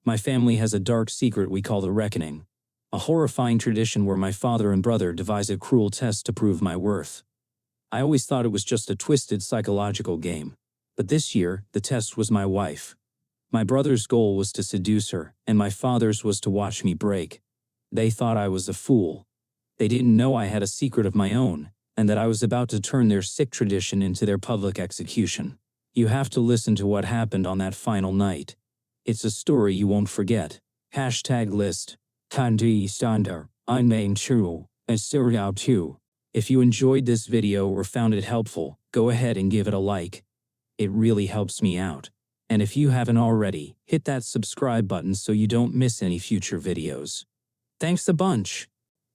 My family has a dark secret we call the reckoning. A horrifying tradition where my father and brother devise a cruel test to prove my worth. I always thought it was just a twisted psychological game. But this year, the test was my wife. My brother's goal was to seduce her, and my father's was to watch me break. They thought I was a fool. They didn't know I had a secret of my own, and that I was about to turn their sick tradition into their public execution. You have to listen to what happened on that final night. It's a story you won't forget. #list. Kandi Standar, ein main true, and serial too. If you enjoyed this video or found it helpful, go ahead and give it a like. It really helps me out. And if you haven't already, hit that subscribe button so you don't miss any future videos. Thanks a bunch.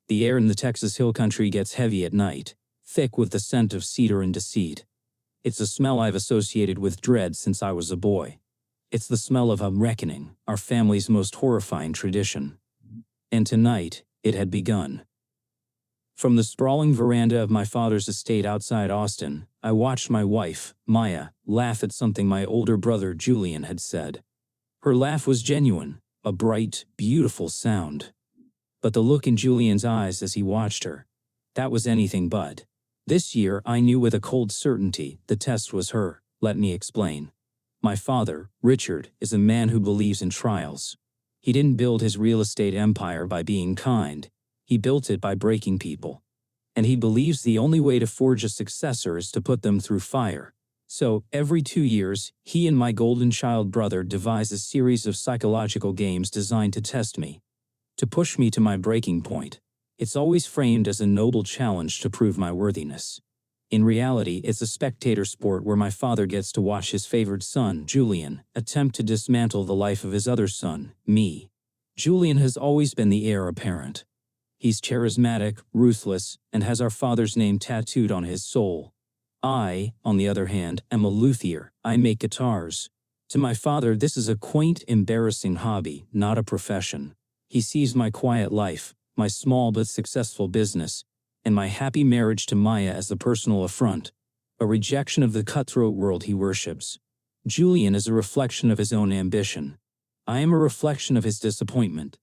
The air in the Texas Hill Country gets heavy at night, thick with the scent of cedar and deceit. It's a smell I've associated with dread since I was a boy. It's the smell of a reckoning, our family's most horrifying tradition. And tonight, it had begun. From the sprawling veranda of my father's estate outside Austin, I watched my wife, Maya, laugh at something my older brother Julian had said. Her laugh was genuine, a bright, beautiful sound. But the look in Julian's eyes as he watched her, that was anything but. This year I knew with a cold certainty the test was her. Let me explain. My father, Richard, is a man who believes in trials. He didn't build his real estate empire by being kind. He built it by breaking people. And he believes the only way to forge a successor is to put them through fire. So, every 2 years, he and my golden child brother devise a series of psychological games designed to test me, to push me to my breaking point. It's always framed as a noble challenge to prove my worthiness. In reality, it's a spectator sport where my father gets to watch his favored son, Julian, attempt to dismantle the life of his other son, me. Julian has always been the heir apparent. He's charismatic, ruthless, and has our father's name tattooed on his soul. I, on the other hand, am a luthier. I make guitars. To my father, this is a quaint, embarrassing hobby, not a profession. He sees my quiet life, my small but successful business, and my happy marriage to Maya as a personal affront, a rejection of the cutthroat world he worships. Julian is a reflection of his own ambition. I am a reflection of his disappointment.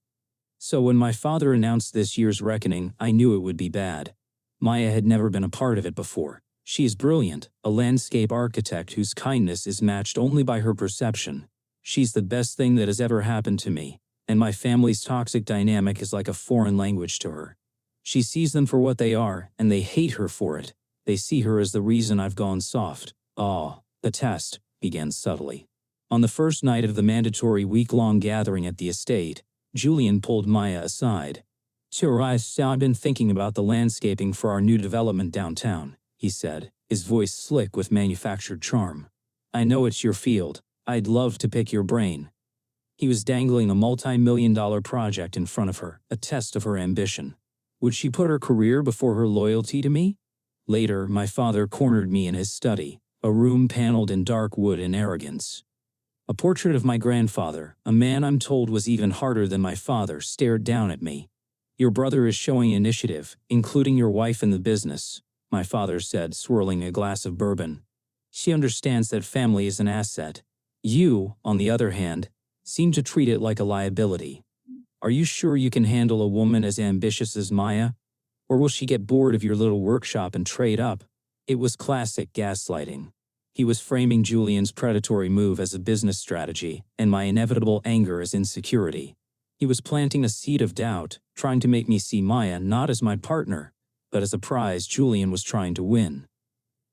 So when my father announced this year's reckoning, I knew it would be bad. Maya had never been a part of it before. She is brilliant, a landscape architect whose kindness is matched only by her perception. She's the best thing that has ever happened to me, and my family's toxic dynamic is like a foreign language to her. She sees them for what they are, and they hate her for it. They see her as the reason I've gone soft. The test began subtly. On the first night of the mandatory week-long gathering at the estate, Julian pulled Maya aside. I've been thinking about the landscaping for our new development downtown, he said, his voice slick with manufactured charm. I know it's your field. I'd love to pick your brain. He was dangling a multi-million-dollar project in front of her, a test of her ambition. Would she put her career before her loyalty to me? Later, my father cornered me in his study, a room paneled in dark wood and arrogance. A portrait of my grandfather, a man I'm told was even harder than my father, stared down at me. Your brother is showing initiative, including your wife in the business, my father said, swirling a glass of bourbon. She understands that family is an asset. You, on the other hand, seem to treat it like a liability. Are you sure you can handle a woman as ambitious as Maya? Or will she get bored of your little workshop and trade up? It was classic gaslighting. He was framing Julian's predatory move as a business strategy, and my inevitable anger as insecurity. He was planting a seed of doubt, trying to make me see Maya not as my partner, but as a prize Julian was trying to win.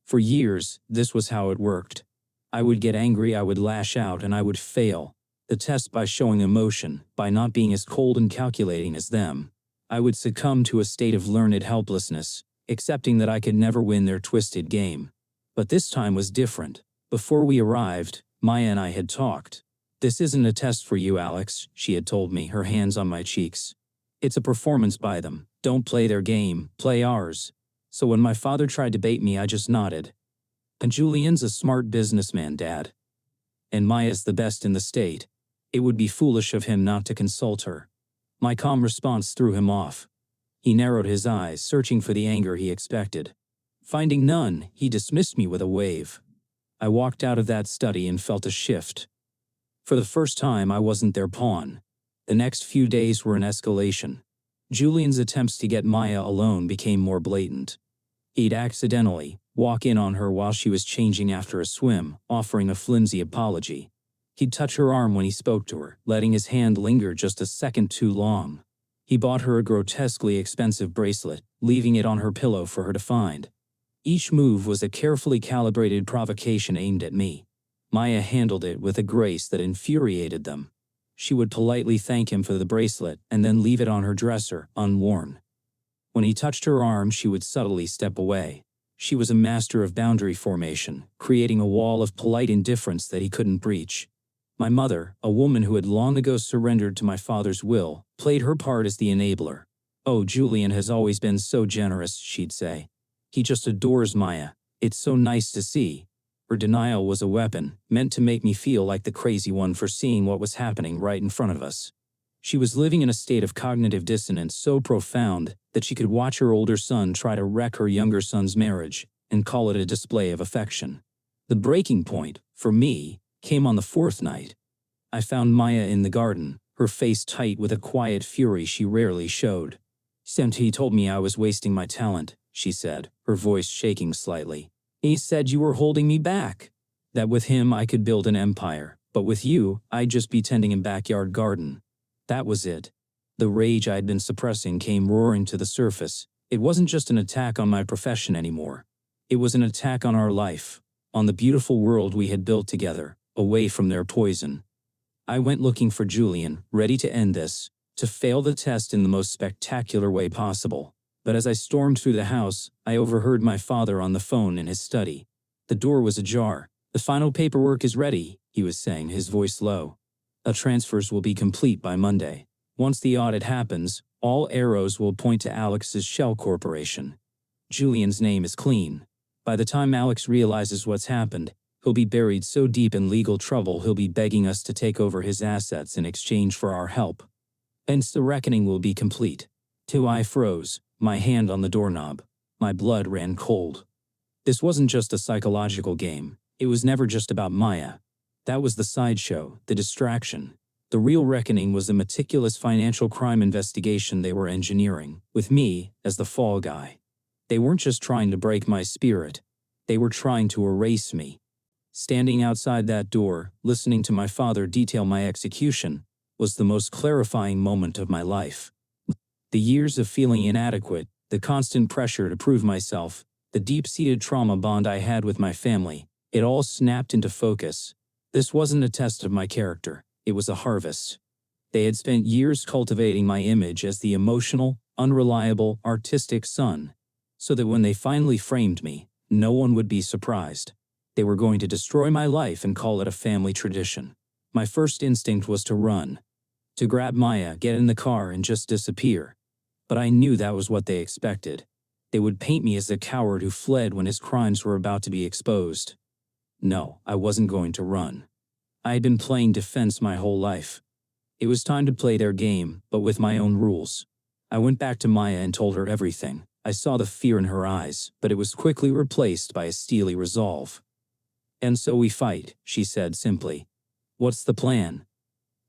For years, this was how it worked. I would get angry, I would lash out, and I would fail. The test by showing emotion, by not being as cold and calculating as them. I would succumb to a state of learned helplessness, accepting that I could never win their twisted game. But this time was different. Before we arrived, Maya and I had talked. This isn't a test for you, Alex, she had told me, her hands on my cheeks. It's a performance by them. Don't play their game, play ours. So when my father tried to bait me, I just nodded. And Julian's a smart businessman, Dad. And Maya's the best in the state. It would be foolish of him not to consult her. My calm response threw him off. He narrowed his eyes, searching for the anger he expected. Finding none, he dismissed me with a wave. I walked out of that study and felt a shift. For the first time, I wasn't their pawn. The next few days were an escalation. Julian's attempts to get Maya alone became more blatant. He'd accidentally walk in on her while she was changing after a swim, offering a flimsy apology. He'd touch her arm when he spoke to her, letting his hand linger just a second too long. He bought her a grotesquely expensive bracelet, leaving it on her pillow for her to find. Each move was a carefully calibrated provocation aimed at me. Maya handled it with a grace that infuriated them. She would politely thank him for the bracelet and then leave it on her dresser, unworn. When he touched her arm, she would subtly step away. She was a master of boundary formation, creating a wall of polite indifference that he couldn't breach. My mother, a woman who had long ago surrendered to my father's will, played her part as the enabler. "Oh, Julian has always been so generous," she'd say. "He just adores Maya. It's so nice to see." Her denial was a weapon, meant to make me feel like the crazy one for seeing what was happening right in front of us. She was living in a state of cognitive dissonance so profound that she could watch her older son try to wreck her younger son's marriage and call it a display of affection. The breaking point, for me, came on the fourth night. I found Maya in the garden, her face tight with a quiet fury she rarely showed. "He told me I was wasting my talent," she said, her voice shaking slightly. "He said you were holding me back. That with him I could build an empire, but with you, I'd just be tending a backyard garden." That was it. The rage I'd been suppressing came roaring to the surface. It wasn't just an attack on my profession anymore. It was an attack on our life, on the beautiful world we had built together, away from their poison. I went looking for Julian, ready to end this, to fail the test in the most spectacular way possible. But as I stormed through the house, I overheard my father on the phone in his study. The door was ajar. "The final paperwork is ready," he was saying, his voice low. "The transfers will be complete by Monday. Once the audit happens, all arrows will point to Alex's shell corporation. Julian's name is clean. By the time Alex realizes what's happened, he'll be buried so deep in legal trouble he'll be begging us to take over his assets in exchange for our help. Hence the reckoning will be complete." I froze, my hand on the doorknob. My blood ran cold. This wasn't just a psychological game. It was never just about Maya. That was the sideshow, the distraction. The real reckoning was the meticulous financial crime investigation they were engineering, with me as the fall guy. They weren't just trying to break my spirit. They were trying to erase me. Standing outside that door, listening to my father detail my execution, was the most clarifying moment of my life. The years of feeling inadequate, the constant pressure to prove myself, the deep-seated trauma bond I had with my family, it all snapped into focus. This wasn't a test of my character, it was a harvest. They had spent years cultivating my image as the emotional, unreliable, artistic son, so that when they finally framed me, no one would be surprised. They were going to destroy my life and call it a family tradition. My first instinct was to run, to grab Maya, get in the car, and just disappear. But I knew that was what they expected. They would paint me as the coward who fled when his crimes were about to be exposed. No, I wasn't going to run. I had been playing defense my whole life. It was time to play their game, but with my own rules. I went back to Maya and told her everything. I saw the fear in her eyes, but it was quickly replaced by a steely resolve. "And so we fight," she said simply. "What's the plan?"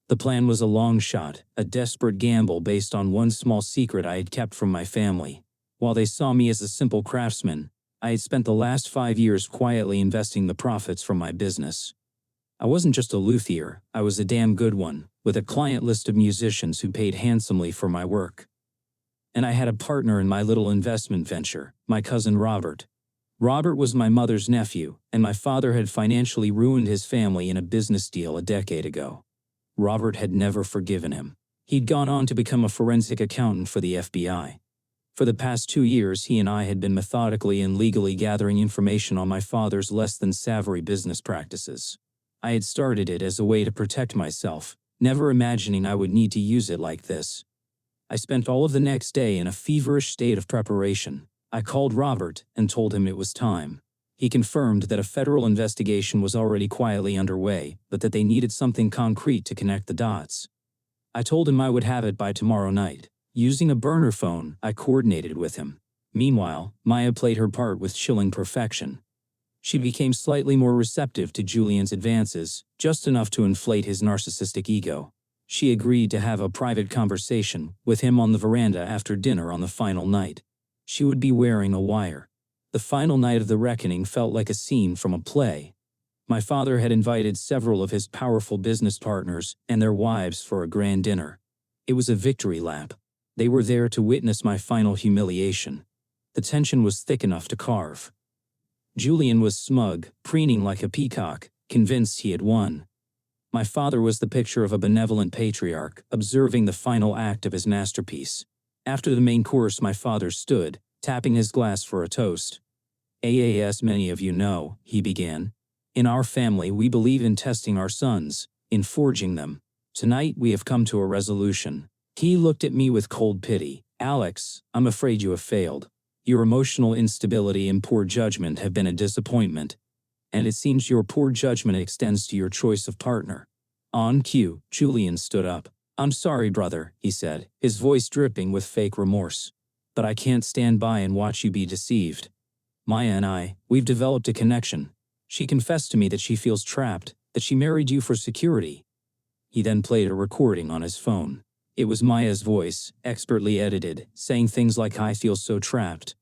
The plan was a long shot, a desperate gamble based on one small secret I had kept from my family. While they saw me as a simple craftsman, I had spent the last 5 years quietly investing the profits from my business. I wasn't just a luthier, I was a damn good one, with a client list of musicians who paid handsomely for my work. And I had a partner in my little investment venture, my cousin Robert. Robert was my mother's nephew, and my father had financially ruined his family in a business deal a decade ago. Robert had never forgiven him. He'd gone on to become a forensic accountant for the FBI. For the past 2 years, he and I had been methodically and legally gathering information on my father's less than savory business practices. I had started it as a way to protect myself, never imagining I would need to use it like this. I spent all of the next day in a feverish state of preparation. I called Robert and told him it was time. He confirmed that a federal investigation was already quietly underway, but that they needed something concrete to connect the dots. I told him I would have it by tomorrow night. Using a burner phone, I coordinated with him. Meanwhile, Maya played her part with chilling perfection. She became slightly more receptive to Julian's advances, just enough to inflate his narcissistic ego. She agreed to have a private conversation with him on the veranda after dinner on the final night. She would be wearing a wire. The final night of the reckoning felt like a scene from a play. My father had invited several of his powerful business partners and their wives for a grand dinner. It was a victory lap. They were there to witness my final humiliation. The tension was thick enough to carve. Julian was smug, preening like a peacock, convinced he had won. My father was the picture of a benevolent patriarch, observing the final act of his masterpiece. After the main course, my father stood, tapping his glass for a toast. As many of you know, he began, in our family we believe in testing our sons, in forging them. Tonight we have come to a resolution. He looked at me with cold pity. Alex, I'm afraid you have failed. Your emotional instability and poor judgment have been a disappointment. And it seems your poor judgment extends to your choice of partner. On cue, Julian stood up. I'm sorry, brother, he said, his voice dripping with fake remorse. But I can't stand by and watch you be deceived. Maya and we've developed a connection. She confessed to me that she feels trapped, that she married you for security. He then played a recording on his phone. It was Maya's voice, expertly edited, saying things like, I feel so trapped.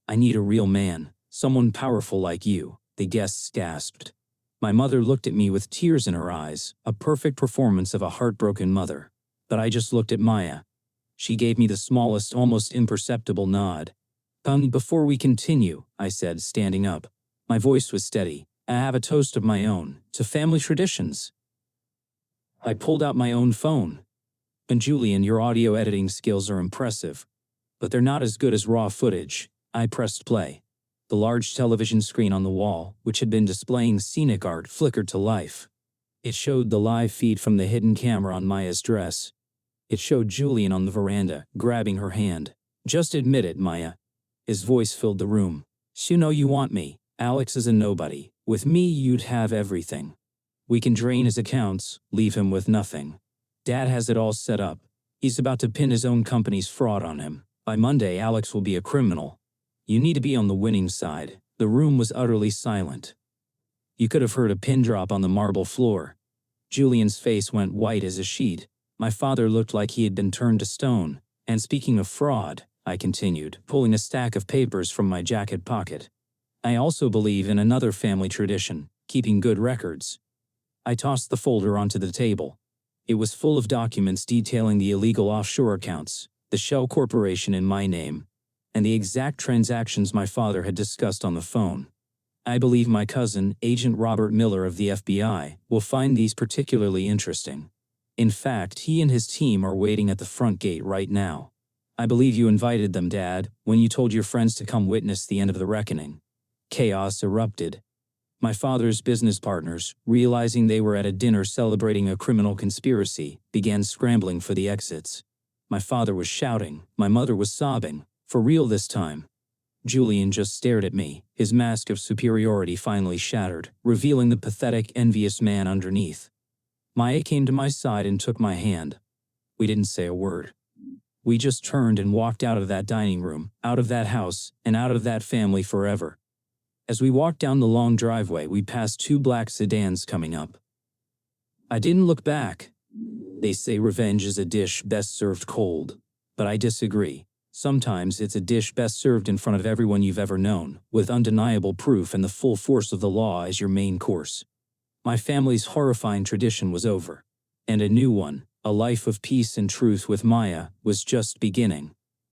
I need a real man, someone powerful like you, the guests gasped. My mother looked at me with tears in her eyes, a perfect performance of a heartbroken mother. But I just looked at Maya. She gave me the smallest, almost imperceptible nod. Before we continue, I said, standing up. My voice was steady. I have a toast of my own, to family traditions. I pulled out my own phone. And Julian, your audio editing skills are impressive. But they're not as good as raw footage. I pressed play. The large television screen on the wall, which had been displaying scenic art, flickered to life. It showed the live feed from the hidden camera on Maya's dress. It showed Julian on the veranda, grabbing her hand. Just admit it, Maya. His voice filled the room. You know you want me. Alex is a nobody. With me, you'd have everything. We can drain his accounts, leave him with nothing. Dad has it all set up. He's about to pin his own company's fraud on him. By Monday, Alex will be a criminal. You need to be on the winning side. The room was utterly silent. You could have heard a pin drop on the marble floor. Julian's face went white as a sheet. My father looked like he had been turned to stone. And speaking of fraud, I continued, pulling a stack of papers from my jacket pocket. I also believe in another family tradition, keeping good records. I tossed the folder onto the table. It was full of documents detailing the illegal offshore accounts, the shell corporation in my name, and the exact transactions my father had discussed on the phone. I believe my cousin, Agent Robert Miller of the FBI, will find these particularly interesting. In fact, he and his team are waiting at the front gate right now. I believe you invited them, Dad, when you told your friends to come witness the end of the reckoning. Chaos erupted. My father's business partners, realizing they were at a dinner celebrating a criminal conspiracy, began scrambling for the exits. My father was shouting, my mother was sobbing, for real this time. Julian just stared at me, his mask of superiority finally shattered, revealing the pathetic, envious man underneath. Maya came to my side and took my hand. We didn't say a word. We just turned and walked out of that dining room, out of that house, and out of that family forever. As we walked down the long driveway, we passed two black sedans coming up. I didn't look back. They say revenge is a dish best served cold. But I disagree. Sometimes it's a dish best served in front of everyone you've ever known, with undeniable proof and the full force of the law as your main course. My family's horrifying tradition was over. And a new one, a life of peace and truth with Maya, was just beginning.